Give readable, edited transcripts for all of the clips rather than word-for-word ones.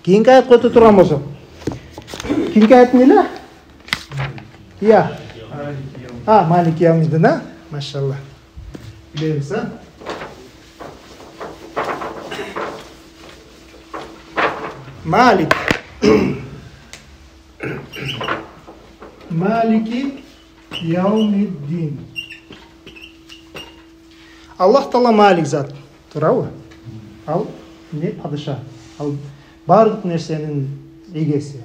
Кийинки аятка өтө турган болсок. Кийинки аят эмне? Иә. Малики яумиддин, а? Машалла. Билебиз, а? Малик. Малики яумиддин. Аллах Таала Малик зат. Туурабы? Ал не падыша? Ал барлык нерсенин эгеси.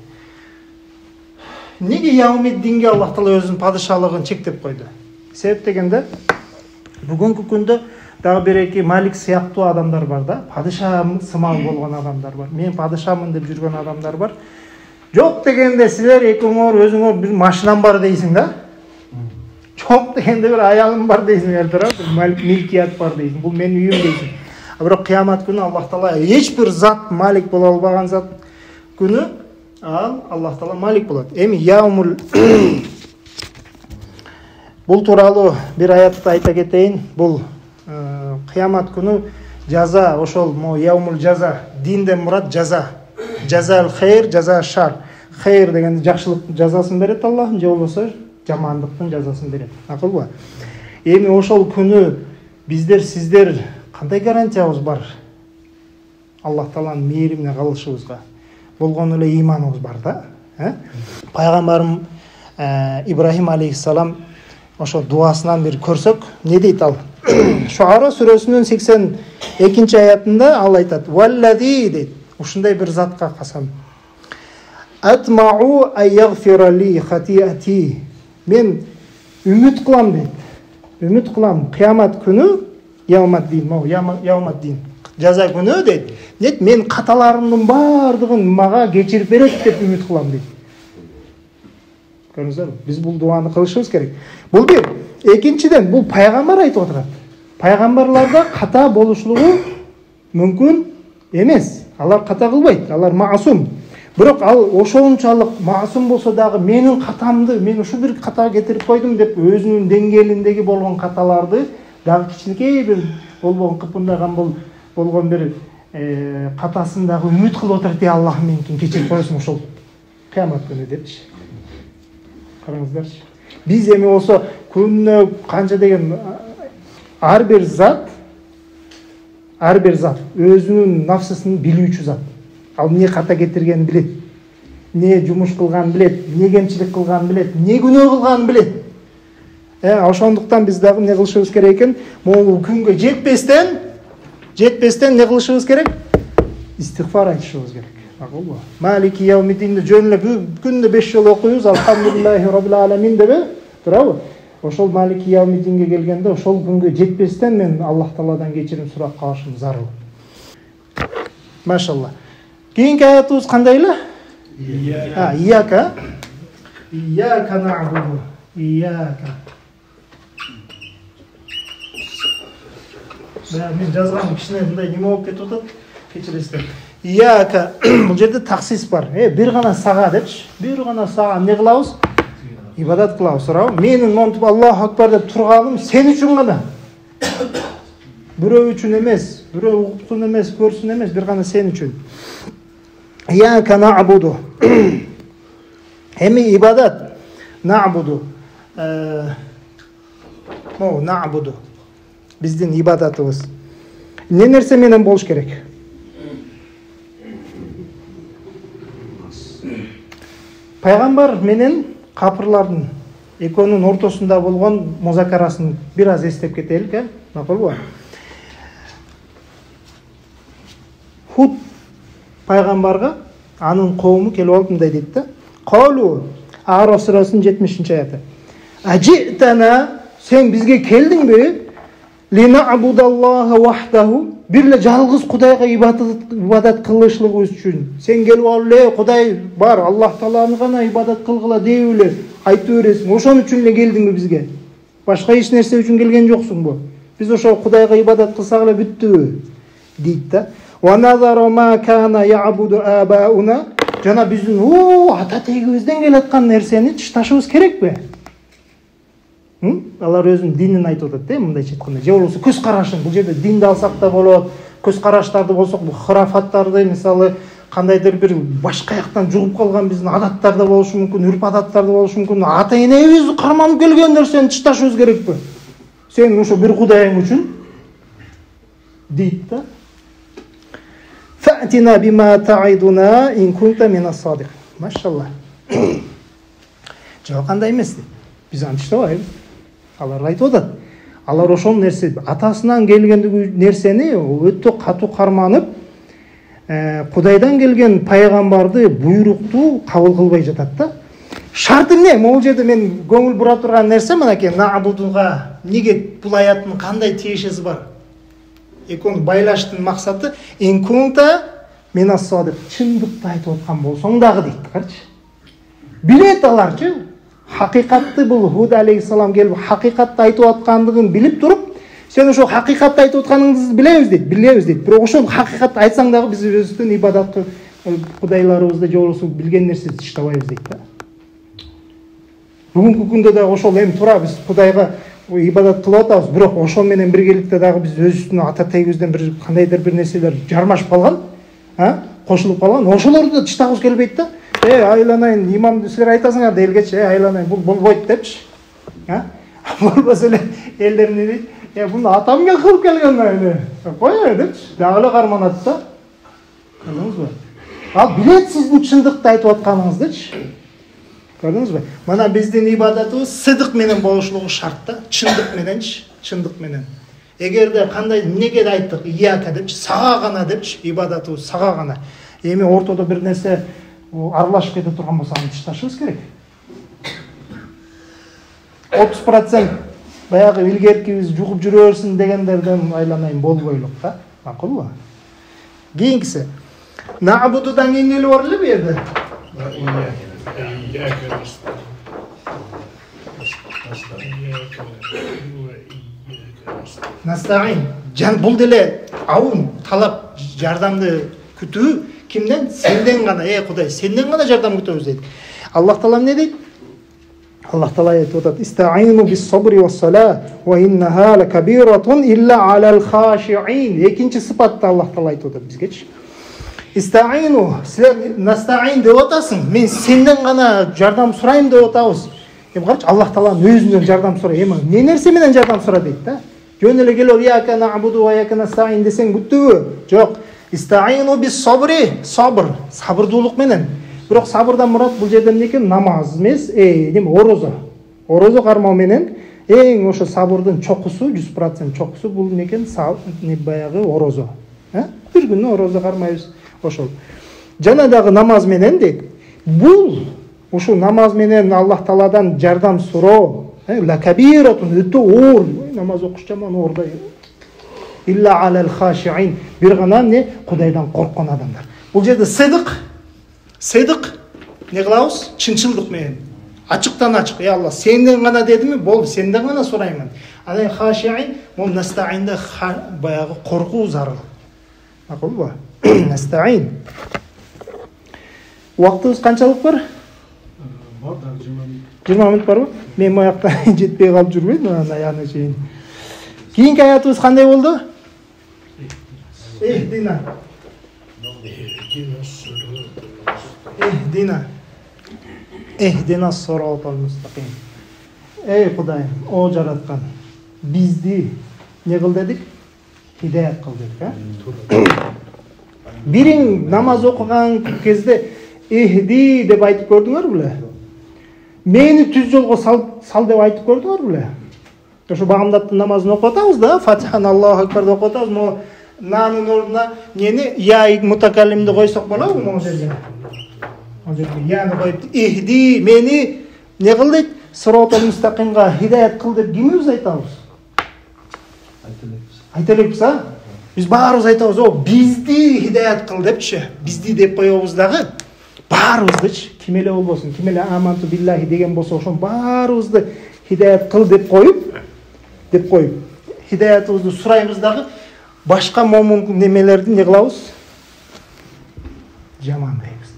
Неге яумиддинге Аллах Таала өзүнүн падышалыгын чектеп койду? Себеп дегенде бүгүнкү күндө дагы бир-эки Малик сыяктуу адамдар бар да, падыша сымал болгон адамдар бар. Мен падышамын деп жүргөн адамдар бар. Жок дегенде силер экөөңөр өзүңөр бир машинам бар дейсиң да. Жок дегенде бир аялым бар дейсиң, элтирап, Малик милкият бар дейсиң. Бул менин үйүм дейсиң. А бирок кыямат күнү Аллах Таала эч бир зат Малик боло албаган зат күнү Аллах Таала Малик болот. Эми яумул бул тууралуу бир аятты айта кетейин. Бул кыямат күнү жаза, ошол яумул жаза, динден мурат жаза. Жазал хайр, жаза шар. Хайр дегенде жакшылык жазасын берет Аллах, же болбосо жамандыктын жазасын берет. Акылбы? Эми ошол күнү биздер, сиздер кандай гарантиябыз бар? Аллах Тааланын мээримине калышыбызга болгон эле ыйманыбыз бар да. Пайгамбарым Ибрахим алейхиссалам ошо дуасынан бир көрсөк, не дейт ал? Шуара сүрөсүнүн 82 аятында ал айтат: "Валлади" дейт. Ушундай бир затка касам. "Атмау айягфира ли хатиати." Мен үмүт кылам дейт. Үмүт кылам кыямат күнү, яумаддин, жаза күнү дейт. Нет, мен каталарымдын бардыгын мага кечирип берет деп үмүт кылам дейт. Көрүңүздөр, биз бул дуаны кылышыбыз керек. Бул бир. Экинчиден, бул пайгамбар айтып отурат. Пайгамбарларда ката болушулугу мүмкүн эмес. Алар ката кылбайт, алар маасум. Бирок ал ошончалык маасум болсо дагы менин катамды, мен ушу бир ката кетирип койдум деп өзүнүн деңгээлиндеги болгон каталарды дагы кичинекей бир болбогон кыпырдаган болгон бир катасын дагы үмүт кылып отурат, Аллах меникин кечирип койсун ошол кыямат күнү депчи. Караңыздарчы. Биз эми болсо күнүнө канча деген ар бир зат өзүнүн нафсысын билүүчү зат. Ал не ката кетиргенин билет, не жумуш кылганын билет, не кемчилик кылганын билет, не күнөө кылганын билет. Ошондуктан биз дагы не кылышыбыз керек экен? Могу күнгө жетпестен не кылышыбыз керек? Истигфар айтышыбыз керек. Акылбы? Малики яумиддинди жөн эле күндө 5 жолу окуйбуз, алхамдулиллахи раббил аламин деп, туурабы? Ошол Малики яумиддинге келгенде ошол күнгө жетпестен мен Аллах Тааладан кечирим сурап калышым зарыл. Машалла. Кийинки аятыбыз кандай эле? Ияка. Ияка нa'буду. Ияка. Мен жазган кичине мындай неме болуп кетип атат. Кечиресиздер. Ияка. Бул жерде таксис бар. Бир гана сага депчи. Бир гана сага эмне кылабыз? Ибадат кылабыз, туурабы? Менин монтуп Аллаху акбар деп турганым сен үчүн гана. Бирөө үчүн эмес, бирөө угупсун эмес, көрсүн эмес, бир гана сен үчүн. Ияка нa'буду. Эми ибадат нa'буду. Нa'буду. Биздин ибадатыбыз эмне нерсе менен болуш керек? Пайгамбар менен капырлардын экөөнүн ортосунда болгон музакарасын бир аз эстеп кетелик, макулбу? Худ пайгамбарга анын коому келип алып мындай дейт да: "Калу" А'раф сүрөсүнүн 70-аяты. "Ажитана, сен бизге келдиңби? Линa'будаллаха вахдаху, бирле жалгыз Кудайга ибадат кылышлыгыбыз үчүн. Сен келип алып Кудай бар, Аллах Тааланы гана ибадат кылгыла деп эле айтып бересиң. Ошон үчүн эле келдиңби бизге? Башка эч нерсе үчүн келген жоксуңбу? Биз ошо Кудайга ибадат кылсак эле бүттүбү?" дейт да. "Ва назару ма кана я'буду абауна", жана биздин ата тегибизден келаткан нерсени ташташыбыз керекпи? Алар өзүнүн динин айтып атат, мындайча айтканда. Же болбосо көз карашын, бул жерде динди алсак да болот. Көз караштарды болсок, бул хурафаттарды, мисалы, кандайдыр бир башка жактан жугуп калган биздин адаттар да болушу мүмкүн, үрп адаттар да болушу мүмкүн. Ата энебизди карманып келген нерсени тышташыбыз керекпи? Сен ошо бир кудайың үчүн дейт да. Фатина бима таидуна ин кунта минас-садик. Машалла. Жок, кандай эмес дейт. Биз аны тыштабайбыз. Алар айтып атат. Алар ошол нерсе атасынан келгендиги нерсени өтө катуу карманып, Кудайдан келген пайгамбарды буйрукту кабыл кылбай жатат да. Шарты эмне? Могул жерде мен көңүл бура турган нерсе мынакей, наабудуга неге бул аяттын кандай тиешеси бар? Экөөнү байлаштын максаты инкунта минас-садик, чындыкты айтып аткан болсоң дагы дейт. Карчы. Билет аларчы. Хакыйкатты бул Худ алейхиссалам келип хакыйкатты айтып аткандыгын билип туруп, сен ошо хакыйкатты айтып атканыңызды билебиз дейт. Бирок ошол хакыйкатты айтсаң дагы биз өзүбүздүн ибадатты кудайларыбызды же болбосо билген нерсени тыштабайбыз дейт да. Бүгүнкү күндө да ошол эми туура биз Кудайга ибадат кылып атабыз, бирок ошол менен биргеликте дагы биз өзүбүздүн ата тегибизден бир кандайдыр бир нерселер жармашып калган, кошулуп калган. Ошолорду да тыштагыбыз келбейт да. Айланайын, имам силер айтасыңар да элгечи, айланайын, бул болбойт депчи. Болбосо эле элдер эмне дейт? Буну атам кылып келген эле. Кой депчи, дагы эле карманат да. Көрдүңүзбү? Ал билет сиздин чындыкты айтып атканыңыздычы. Көрдүңүзбү? Мына биздин ибадатыбыз сыдык менен болушулугу шарт да, чындык мененчи, чындык менен. Эгерде кандай эмнеге айттык, ияка депчи, сага гана депчи, ибадатыбыз сага гана. Эми ортодо бир нерсе аралашып кете турган болсо аны тышташыбыз керек. 30% баягы илгеркибиз жугуп жүрө берсин дегендерден айланайын болбойлук да. Макулбу? Кийинкиси. Наабудудан кийин эле бар эле бу жерде. Настаин. Бул деле аун талап жардамды күтүү кимден? Сенден гана, Кудай, сенден гана жардам күтөбүз дейт. Аллах Таала эмне дейт? Аллах Таала айтып атат: "Истаину бис-сабри вас-сала ва иннаха лакабиратун илля алал хашиин." Экинчи сыпатты Аллах Таала айтып атат бизгечи. Истаину, силер настаин деп атасың. Мен сенден гана жардам сурайм деп атабыз. Карачы, Аллах Тааланын өзүнөн жардам сурай. Эмне нерсе менен жардам сура дейт да? Жөн эле келип яка наабуду ва яка настаин десең бүттүбү? Жок. Истаину бис-сабри, сабырдуулук менен. Бирок сабырдан мурат бул жерде эмне экен? Намаз эмес, орозо. Орозо кармоо менен эң ошо сабырдын чокусу, 100% чокусу бул эмне экен? Баягы орозо. Бир күнү орозо кармайбыз ошол. Жана дагы намаз менен дейт. Бул ушул намаз менен Аллах Тааладан жардам суроо, лакабиратун, өтө оор, намаз окуш жаман оордай. Илля алал хашиин, бир гана эмне? Кудайдан корккон адамдар. Бул жерде сыдык не кылабыз? Чынчылдык менен. Ачыктан ачык. Алла, сенден гана дедими? Болду, сенден гана сураймын. Анан хашиин, бул настаинде баягы коркуу зарыл. Макулбу? Настаин. Убактыбыз канчалык бар? 20 мүнөт барбы? Мен моякта жетпей калып жүрбөйм, аягына чейин. Кийинки аятыбыз кандай болду? Дина. Дина соротал мустаким. Кудайым, о жараткан, бизди не кыл дедик? Хидаят кыл дедик, Бириң намаз окуган кезде эхди деп айтып көрдүңөр беле? Мени түз жолго сал деп айтып көрдүңөр беле? Ошо багымдаттын намазын окуп атабыз да, Фатихан Аллаху акбар деп окуп атабыз. Могу нанын ордуна нени я мутакаллимди койсок болобу могу жерге? Могу жерге яны коюп, эхди мени не кыл дейт? Сиротал мустакимга хидаят кыл деп кимибиз айтабыз? Айта элекпиз, Биз баарыбыз айтабыз, бизди хидаят кыл депчи. Бизди деп коебуз дагы. Баарыбыздычы, ким эле болбосун, ким эле аманту биллахи деген болсо, ошон баарыбызды хидаят кыл деп коюп, хидаятыбызды сурайбыз дагы, башка момун немелерди не кылабыз? Жамандайбыз.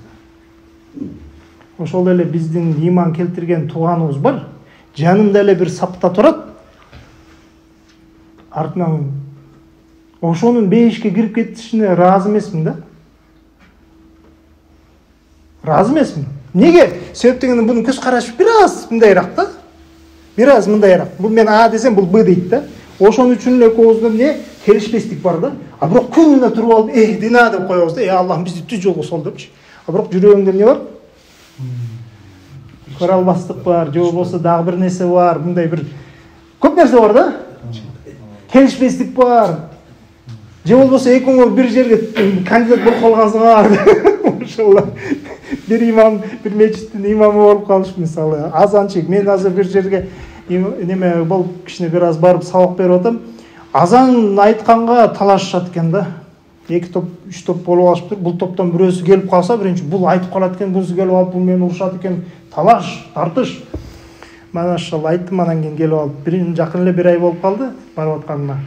Ошол эле биздин иман келтирген тууганыбыз бар. Жанында эле бир сапта турат. Артынан ошонун бейишке кирип кетишине ыраазы эмесмин да. ыраазы эмесмин. Неге? Себеп дегенде бунун көз карашы бир аз мындайраак да. Бир аз мындайраак. Бул мен А десем бул Б дейт да. Ошон үчүн эле экөөбүздө эмне келишпестик бар да. А бирок күнүнө туруп алып дина деп коебуз да. Аллахым бизди түз жолго сол депчи. А бирок жүрөгүңдө эмне бар? Көрө албастык бар, же болбосо дагы бир нерсе бар, мындай бир көп нерсе бар да. Келишпестик бар. Же болбосо экөөңөр бир жерге кандидат болуп калгансыңар. Машалла. Бир имам, бир мечиттин имамы болуп калыш мисалы. Азанчык. Мен азыр бир жерге неме болуп кичине бир аз барып сабак берип атам. Азан айтканга талашышат экен да. Эки топ, үч топ болуп алышыптыр. Бул топтон бирөөсү келип калса, биринчи бул айтып калат экен, бунусу келип алып, бул мени урушат экен. Талаш, тартыш. Машалла айттым, анан кийин келип алып, бирин жакын эле 1 ай болуп калды барып атканыма.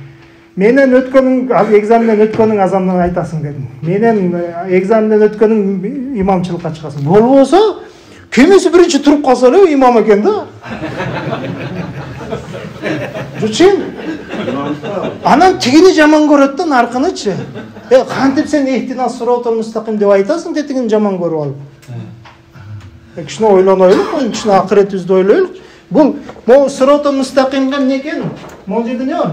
Менен өткөнүң, экзаменден өткөнүң азандан айтасың дедим. Менен экзаменден өткөнүң имамчылыкка чыгасың. Болбосо, кимиси биринчи туруп калса эле имам экен да. Жучин. Анан тигини жаман көрөт да, наркынычы. Кантип сен эхтина сыротол мустаким деп айтасың, тетигин жаман көрүп алып. Кичине ойлонойлук, кичине акыретибизди ойлойлук. Бул могу сыротол мустакимге эмне экен? Могу жерде эмне бар?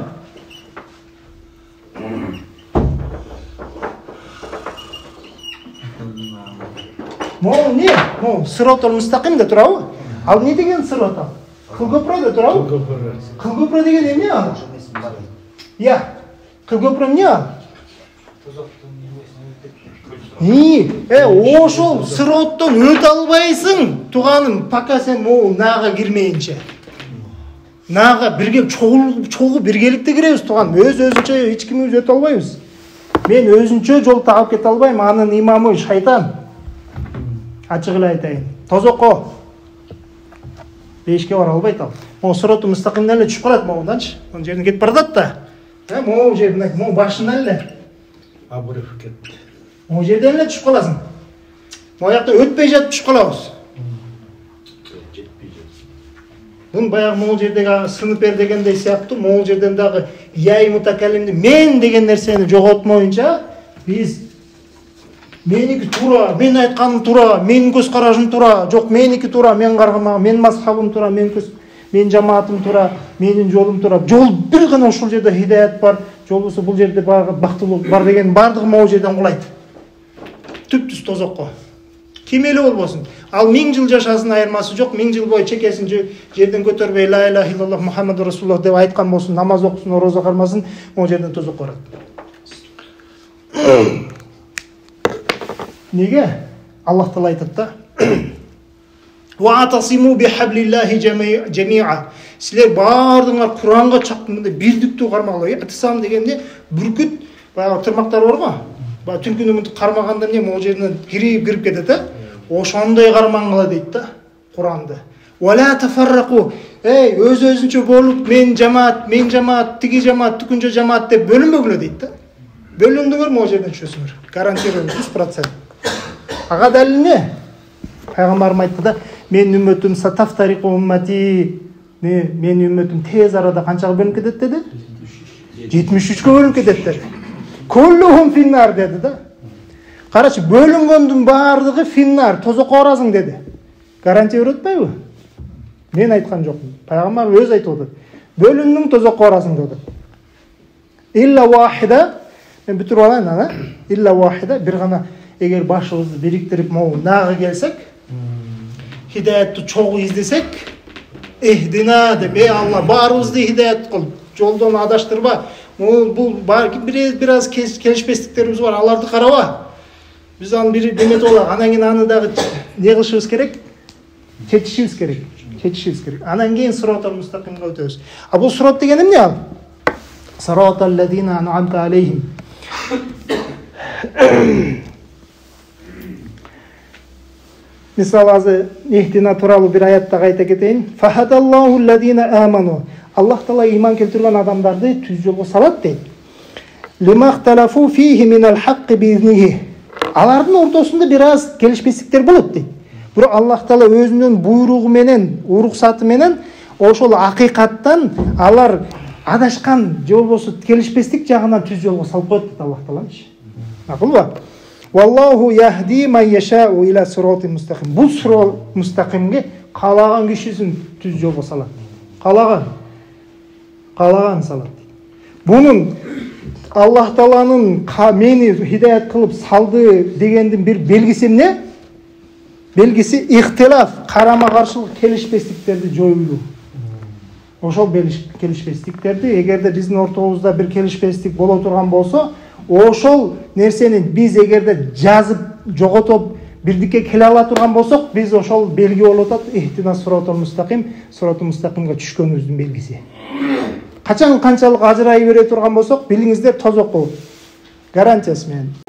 Могу не? Могу сыротол мустакимде турабы? Ал эмне деген сыротол? Кылгөпрөдө турабы? Кылгөпрө деген эмне ал? Я. Кылгөпрө эмне ал? Ошол сыроттон өтө албайсың, туганым, пока сен могу нага кирмейинче. Нага бирге чогуу биргеликте киребиз, туганым. Өзүнчө эч кимибиз өтө албайбыз. Мен өзүнчө жол таап кете албайм, анын имамы шайтан. Ачык эле айтайын. Тозокко. Бешке бара албайт ал. Могу сыроту мустакимден эле түшүп калат могунданчы. Анын жерине кетип баратат да. Могу жерине, могу башынан эле. Абурев кетти. Могу жерден эле түшүп каласың. Могу жакта өтпөй жатып түшүп калабыз. Бун баягы могу жердеги сынып бер дегендей сыяктуу, могу жерден дагы яй мутакаллимди мен деген нерсени жоготмоюнча биз меники туура, мен айтканым туура, менин көз карашым туура, жок меники туура, мен каргамагам, менин мазхабым туура, менин жамаатым туура, менин жолум туура. Жол бир гана ушул жерде хидаят бар, жолбосо бул жерде бактылык бар деген бардыгы могу жерден кулайт. Түп-түз тозокко. Ким эле болбосун. Ал 1000 жыл жашасын айырмасы жок. 1000 жыл бою чекесин жерден көтөрбөй ла иляха иллаллах Мухаммаду Расулуллах деп айткан болсун, намаз окусун, орозо кармасын, могу жерден тозокко барат. Неге? Аллах Таала айтат да. Ва атасиму бихаблиллахи жамиа. Силер бардыңар Куранга чакканда бирдиктүү кармагыла. Атасам дегенде бүркүт баягы тырмактар бар го. Баягы түнкүнү мынтип кармаганда эмне могу жеринен кирип кетет да. Ошондой кармангыла дейт да Куранды. Вала тафаррaqu. Өз-өзүнчө болуп мен жамаат, тиги жамаат, түкүнчө жамаат деп бөлүнбөгүлө дейт да. Бөлүндүңөр могу жерден түшөсүңөр. Гарантиройм 100%. Ага далил эмне? Пайгамбарым айтты да, менин үммөтүм сатафтариqu уммати. Менин үммөтүм тез арада канчага бөлүнүп кетет деди? 73-кө бөлүнүп кетет деди. Коллухум финнар деди да. Карачы, бөлүнгөндүн баардыгы финнар, тозокко барасың деди. Гарантия берип атпайбы? Мен айткан жокмун. Пайгамбар өзү айтып атат. Бөлүндүң, тозокко барасың деди. Илла вахида, мен бүтүрүп алайын ана. Илла вахида, бир гана эгер башыбызды бириктирип могу нага келсек, хидаятту чогуу издесек, эхдина деп, Алла баарыбызды хидаят кыл, жолдон адаштырба. Бул бир аз келишпестиктерибиз бар, аларды караба. Биз аны бир деметип алалы. Анан кийин аны дагы не кылышыбыз керек? Чечишибиз керек. Анан кийин сыротол мустакимге өтөбүз. А бул сырот деген эмне ал? Сыротол лазина ан'амта алейхим. Мисалы азыр ихтина тууралуу бир аятта айта кетейин. Фахадаллаху лазина аману. Аллах Таала иман келтирген адамдарды түз жолго салат дейт. Лимахталафу фихи минал хакки биизнихи. Алардын ортосунда бир аз келишпестиктер болот дейт. Бирок Аллах Таала өзүнүн буйругу менен, уруксаты менен ошол акыйкаттан алар адашкан же болбосо келишпестик жагынан түз жолго салып коет дейт Аллах Таалачы. Макулбу? Валлаху яхди ман яшау иля сирати мустақим. Бұл сират мустақимге қалаған кишисин түз жолго салат. Қалаған салат. Бұның Аллах Тааланын мени хидаят кылып салды дегендин бир белгиси эмне? Белгиси ихтилаф, карама-каршылык, келишпестиктерди жоюу. Ошол келишпестиктерди эгерде биздин ортобузда бир келишпестик боло турган болсо, ошол нерсени биз эгерде жазып жоготуп бирдикке келе ала турган болсок, биз ошол белги болуп атат, ихтина сиротул мустақимге түшкөнүбүздүн белгиси. Качан канчалык ажырай бере турган болсок, билиңиздер тозок болот. Гарантиясы менен.